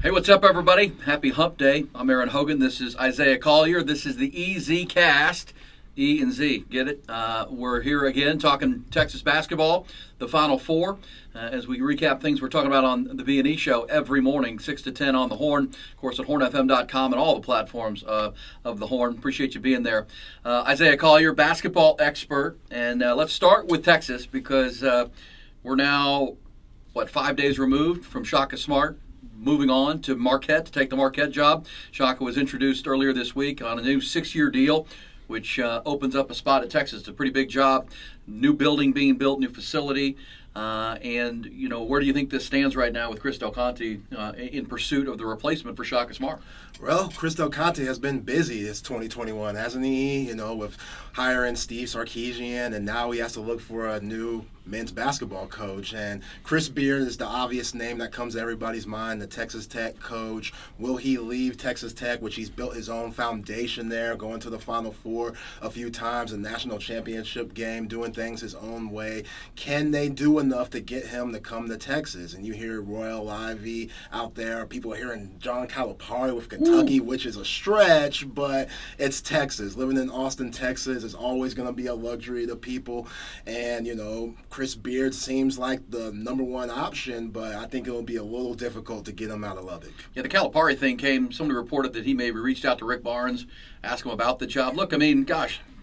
Hey, what's up, everybody? Happy Hump Day. I'm Aaron Hogan. This is Isaiah Collier. This is the EZ Cast. E and Z, get it? We're here again talking Texas basketball, the Final Four. As we recap things we're talking about on the B&E show every morning, 6 to 10 on the Horn. Of course, at hornfm.com and all the platforms of the Horn. Appreciate you being there. Isaiah Collier, basketball expert. And let's start with Texas because we're now, 5 days removed from Shaka Smart moving on to Marquette to take the Marquette job. Shaka was introduced earlier this week on a new 6-year deal, which opens up a spot at Texas. It's a pretty big job. New building being built, new facility. And, where do you think this stands right now with Chris Del Conte in pursuit of the replacement for Shaka Smart? Well, Chris Del Conte has been busy this 2021, hasn't he? With hiring Steve Sarkisian, and now he has to look for a new men's basketball coach. And Chris Beard is the obvious name that comes to everybody's mind, the Texas Tech coach. Will he leave Texas Tech, which he's built his own foundation there, going to the Final Four a few times, a national championship game, doing things his own way? Can they do enough to get him to come to Texas? And you hear Royal Ivy out there. People are hearing John Calipari with Kentucky, which is a stretch, but it's Texas. Living in Austin, Texas is always going to be a luxury to people. And, Chris Beard seems like the number one option, but I think it'll be a little difficult to get him out of Lubbock. Yeah, the Calipari thing came. Somebody reported that he maybe reached out to Rick Barnes, asked him about the job. Look,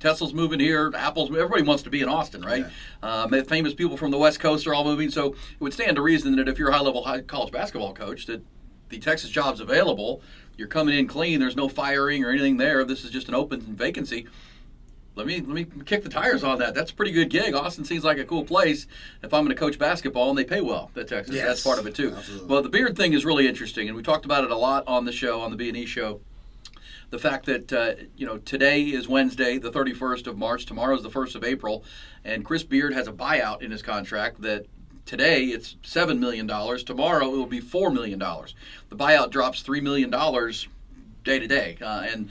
Tesla's moving here, Apple's, everybody wants to be in Austin, right? Yeah. Famous people from the West Coast are all moving, so it would stand to reason that if you're a high-level college basketball coach, that the Texas job's available, you're coming in clean, there's no firing or anything there, this is just an open vacancy. Let me kick the tires on that. That's a pretty good gig. Austin seems like a cool place if I'm going to coach basketball, and they pay well at Texas. Yes, that's part of it, too. Absolutely. Well, the Beard thing is really interesting, and we talked about it a lot on the show, on the B&E show. The fact that, today is Wednesday, the 31st of March. Tomorrow is the 1st of April. And Chris Beard has a buyout in his contract that today it's $7 million. Tomorrow it will be $4 million. The buyout drops $3 million day to day. And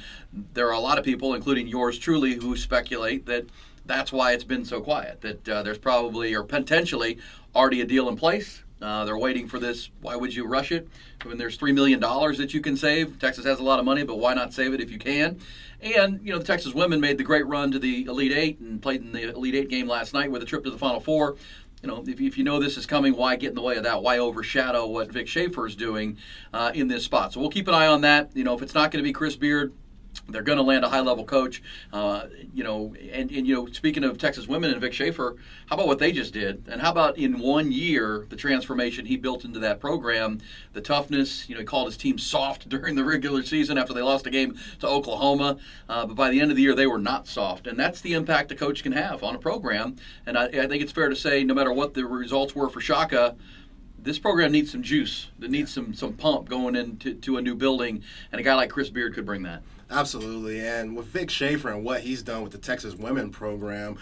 there are a lot of people, including yours truly, who speculate that that's why it's been so quiet, that there's probably or potentially already a deal in place. They're waiting for this. Why would you rush it when there's $3 million that you can save? Texas has a lot of money, but why not save it if you can? And, the Texas women made the great run to the Elite Eight and played in the Elite Eight game last night with a trip to the Final Four. If you know this is coming, why get in the way of that? Why overshadow what Vic Schaefer is doing in this spot? So we'll keep an eye on that. If it's not going to be Chris Beard, they're going to land a high-level coach. Speaking of Texas women and Vic Schaefer, how about what they just did? And how about in 1 year, the transformation he built into that program, the toughness, he called his team soft during the regular season after they lost a game to Oklahoma. But by the end of the year, they were not soft. And that's the impact a coach can have on a program. And I think it's fair to say, no matter what the results were for Shaka, this program needs some juice. It needs some pump going into a new building, and a guy like Chris Beard could bring that. Absolutely, and with Vic Schaefer and what he's done with the Texas women program,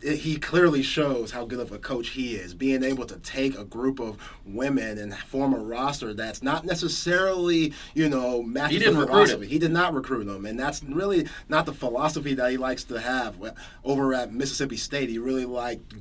he clearly shows how good of a coach he is, being able to take a group of women and form a roster that's not necessarily, matches the philosophy. He did not recruit them, and that's really not the philosophy that he likes to have. Over at Mississippi State, he really liked,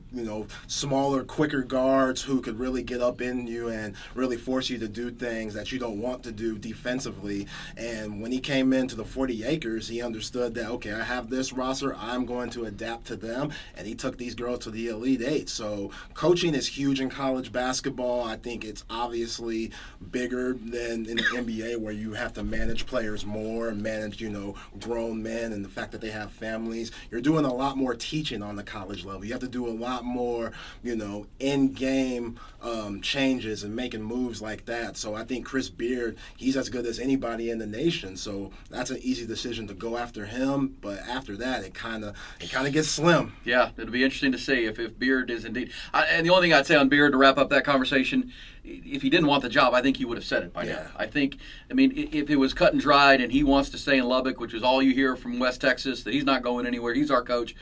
smaller, quicker guards who could really get up in you and really force you to do things that you don't want to do defensively. And when he came into the 40 acres, he understood that, okay, I have this roster, I'm going to adapt to them, and he took these girls to the Elite Eight. So coaching is huge in college basketball. I think it's obviously bigger than in the NBA, where you have to manage players more, manage, grown men, and the fact that they have families. You're doing a lot more teaching on the college level. You have to do a lot more, in-game changes and making moves like that. So I think Chris Beard, he's as good as anybody in the nation. So that's an easy decision to go after him. But after that, it kind of gets slim. Yeah, it'll be interesting to see if Beard is indeed. And the only thing I'd say on Beard to wrap up that conversation, if he didn't want the job, I think he would have said it by now. If it was cut and dried and he wants to stay in Lubbock, which is all you hear from West Texas, that he's not going anywhere, he's our coach,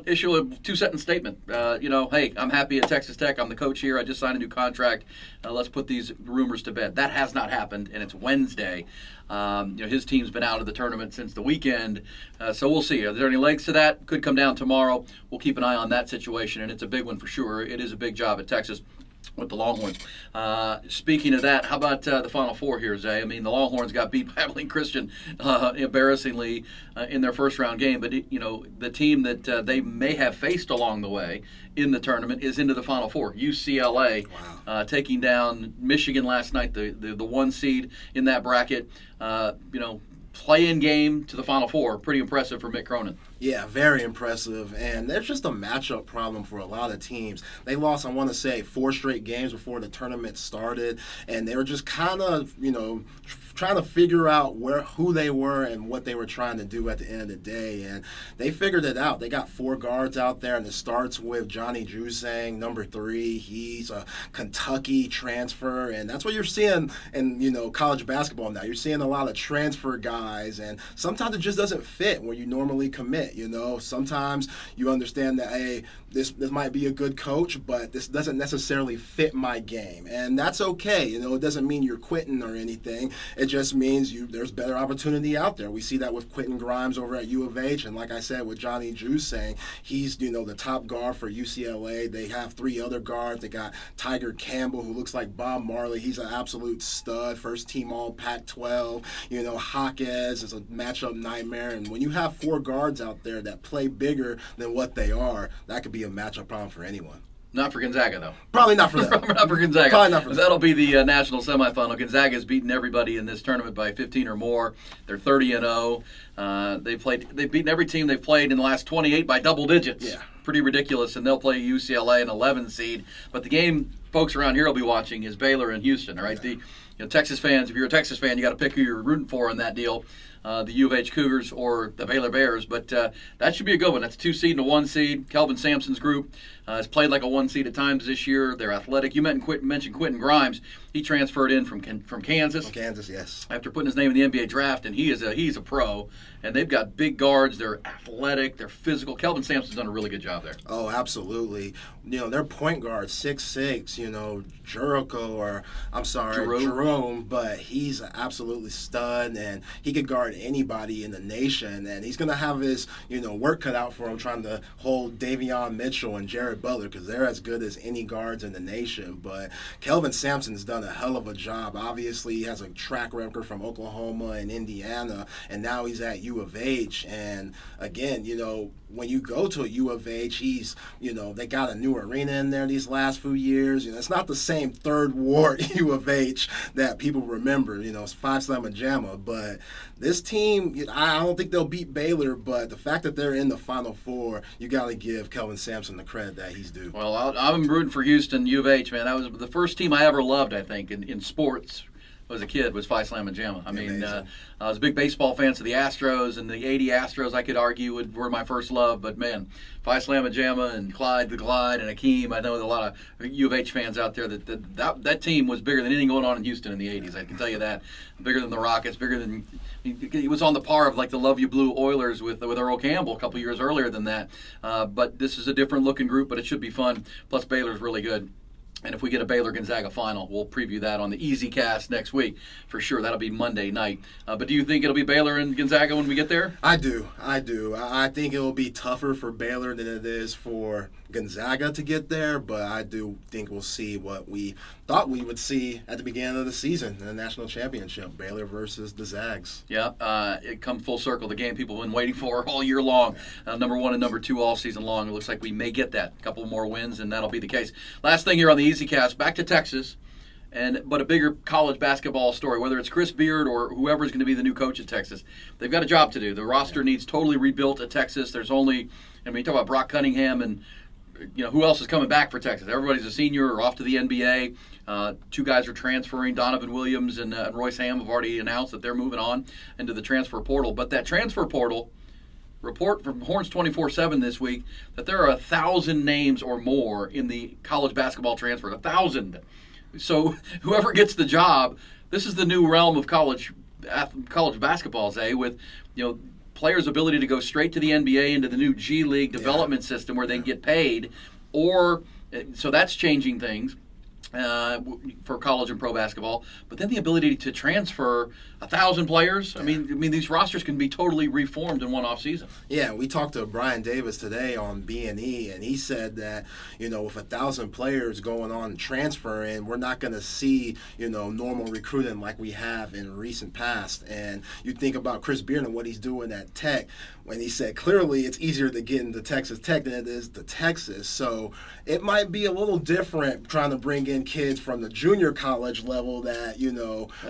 issue a 2-sentence statement. Hey, I'm happy at Texas Tech. I'm the coach here. I just signed a new contract. Let's put these rumors to bed. That has not happened, and it's Wednesday. His team's been out of the tournament since the weekend, so we'll see. Are there any legs to that? Could come down tomorrow. We'll keep an eye on that situation, and it's a big one for sure. It is a big job at Texas. with the Longhorns. Speaking of that, how about the Final Four here, Zay? I mean, the Longhorns got beat by Abilene Christian embarrassingly in their first round game, but the team that they may have faced along the way in the tournament is into the Final Four. UCLA taking down Michigan last night, the 1 seed in that bracket. Play-in game to the Final Four. Pretty impressive for Mick Cronin. Yeah, very impressive. And there's just a matchup problem for a lot of teams. They lost, I want to say, 4 straight games before the tournament started. And they were just kind of, trying to figure out who they were and what they were trying to do at the end of the day. And they figured it out. They got 4 guards out there, and it starts with Johnny Juzang, number 3. He's a Kentucky transfer. And that's what you're seeing in, college basketball now. You're seeing a lot of transfer guys. And sometimes it just doesn't fit where you normally commit. Sometimes you understand that, hey, this might be a good coach, but this doesn't necessarily fit my game, and that's okay. It doesn't mean you're quitting or anything. It just means there's better opportunity out there. We see that with Quentin Grimes over at U of H, and like I said, with Johnny Drews saying he's the top guard for UCLA. They have 3 other guards. They got Tiger Campbell, who looks like Bob Marley. He's an absolute stud, first team all Pac-12. Jaquez is a matchup nightmare, and when you have 4 guards out there that play bigger than what they are, that could be a matchup problem for anyone. Not for Gonzaga, though. Probably not for them. Not for Gonzaga. Probably not for them. That'll be the national semifinal. Gonzaga's beaten everybody in this tournament by 15 or more. They're 30-0. They've beaten every team they've played in the last 28 by double digits. Yeah. Pretty ridiculous, and they'll play UCLA, an 11 seed. But the game folks around here will be watching is Baylor and Houston, all right? Yeah. The Texas fans, if you're a Texas fan, you got to pick who you're rooting for in that deal. The U of H Cougars or the Baylor Bears, but that should be a good one. That's a 2 seed and a 1 seed. Kelvin Sampson's group has played like a 1 seed at times this year. They're athletic. You mentioned Quentin Grimes. He transferred in from Kansas. From Kansas, yes. After putting his name in the NBA draft, and he's a pro. And they've got big guards. They're athletic. They're physical. Kelvin Sampson's done a really good job there. Oh, absolutely. Their point guard, 6'6", Jerome, but he's an absolutely stud, and he could guard anybody in the nation, and he's going to have his, work cut out for him trying to hold Davion Mitchell and Jared Butler because they're as good as any guards in the nation. But Kelvin Sampson's done a hell of a job. Obviously, he has a track record from Oklahoma and Indiana, and now he's at U of H. And again, when you go to a U of H, they got a new arena in there these last few years. It's not the same third ward U of H that people remember. It's 5 Slamma Jamma, but this team, I don't think they'll beat Baylor, but the fact that they're in the Final Four, you got to give Kelvin Sampson the credit that he's due. Well, I'm rooting for Houston, U of H, man. That was the first team I ever loved, I think, in sports. As a kid, was Phi Slamma Jamma. I mean, I was a big baseball fan of the Astros, and the '80 Astros, I could argue, were my first love. But man, Phi Slamma Jamma and Clyde the Glide and Akeem. I know there's a lot of U of H fans out there that team was bigger than anything going on in Houston in the '80s. I can tell you that. Bigger than the Rockets, bigger than he was on the par of like the Love You Blue Oilers with Earl Campbell a couple years earlier than that. But this is a different looking group, but it should be fun. Plus, Baylor's really good. And if we get a Baylor-Gonzaga final, we'll preview that on the Easy Cast next week. For sure, that'll be Monday night. But do you think it'll be Baylor and Gonzaga when we get there? I do. I think it will be tougher for Baylor than it is for Gonzaga to get there, but I do think we'll see what we thought we would see at the beginning of the season in the national championship, Baylor versus the Zags. Yeah, it comes full circle, the game people have been waiting for all year long. Number 1 and number 2 all season long. It looks like we may get that. A couple more wins, and that'll be the case. Last thing here on the Easy Cast, back to Texas. But a bigger college basketball story, whether it's Chris Beard or whoever's going to be the new coach at Texas, they've got a job to do. The roster needs totally rebuilt at Texas. There's only, you talk about Brock Cunningham and, who else is coming back for Texas? Everybody's a senior or off to the NBA. 2 guys are transferring. Donovan Williams and Royce Ham have already announced that they're moving on into the transfer portal. But that transfer portal, report from Horns 24/7 this week that there are 1,000 names or more in the college basketball transfer. 1,000. So whoever gets the job, this is the new realm of college basketball, Zay, with players' ability to go straight to the NBA into the new G League development system where they can get paid, so that's changing things. for college and pro basketball, but then the ability to transfer 1,000 players. I mean, these rosters can be totally reformed in one off season. Yeah, we talked to Brian Davis today on B&E, and he said that with 1,000 players going on transferring, we're not going to see normal recruiting like we have in recent past. And you think about Chris Beard and what he's doing at Tech, when he said clearly it's easier to get into Texas Tech than it is to Texas. So it might be a little different trying to bring in kids from the junior college level that,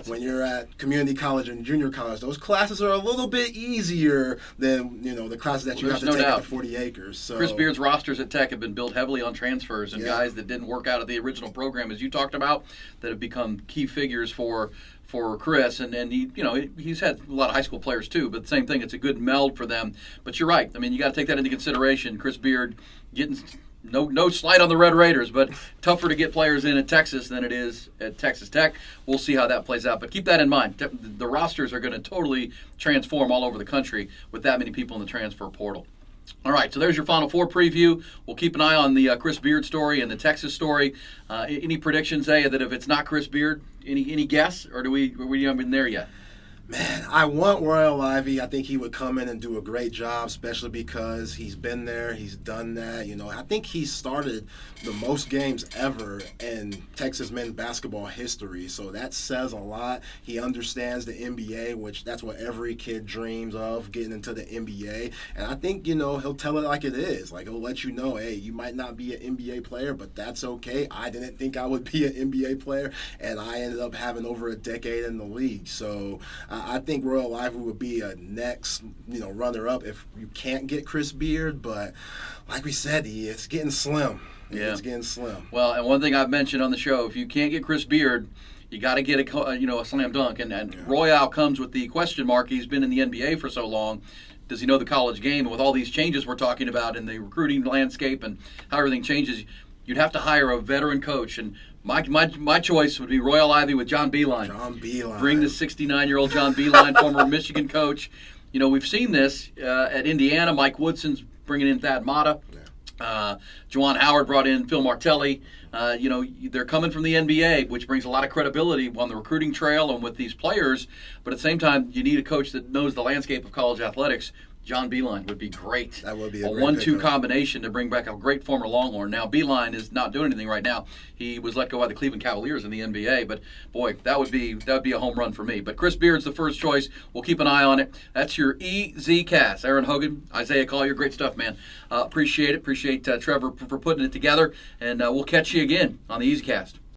when you're at community college and junior college, those classes are a little bit easier than, the classes that you have to take at the 40 acres. So Chris Beard's rosters at Tech have been built heavily on transfers and guys that didn't work out of the original program, as you talked about, that have become key figures for Chris, and he, he's had a lot of high school players too, but the same thing, it's a good meld for them. But you're right. I mean, you got to take that into consideration. Chris Beard getting no slight on the Red Raiders, but tougher to get players in at Texas than it is at Texas Tech. We'll see how that plays out, but keep that in mind. The rosters are going to totally transform all over the country with that many people in the transfer portal. All right, so there's your Final Four preview. We'll keep an eye on the Chris Beard story and the Texas story. Any predictions, Zay, that if it's not Chris Beard, any guess, or are we haven't been there yet? Man, I want Royal Ivey. I think he would come in and do a great job, especially because he's been there, he's done that. I think he started the most games ever in Texas men's basketball history, so that says a lot. He understands the NBA, which that's what every kid dreams of, getting into the NBA. And I think, he'll tell it like it is. Like, he'll let you know, hey, you might not be an NBA player, but that's okay. I didn't think I would be an NBA player, and I ended up having over a decade in the league. So I think Royal Ivey would be a next, runner-up if you can't get Chris Beard. But like we said, it's getting slim. Yeah. It's getting slim. Well, and one thing I've mentioned on the show, if you can't get Chris Beard, you got to get a slam dunk. And Royale comes with the question mark. He's been in the NBA for so long. Does he know the college game? And with all these changes we're talking about in the recruiting landscape and how everything changes, you'd have to hire a veteran coach. And my choice would be Royal Ivey with John Beilein. John Beilein. Bring the 69-year-old John Beilein, former Michigan coach. We've seen this at Indiana. Mike Woodson's bringing in Thad Matta. Juwan Howard brought in Phil Martelli. They're coming from the NBA, which brings a lot of credibility on the recruiting trail and with these players. But at the same time, you need a coach that knows the landscape of college athletics. John Beilein would be great. That would be a 1-2 combination to bring back a great former Longhorn. Now, Beilein is not doing anything right now. He was let go by the Cleveland Cavaliers in the NBA, but boy, that would be a home run for me. But Chris Beard's the first choice. We'll keep an eye on it. That's your EZ Cast. Aaron Hogan, Isaiah Collier, great stuff, man. Appreciate it. Appreciate Trevor for putting it together, and we'll catch you again on the EZ Cast.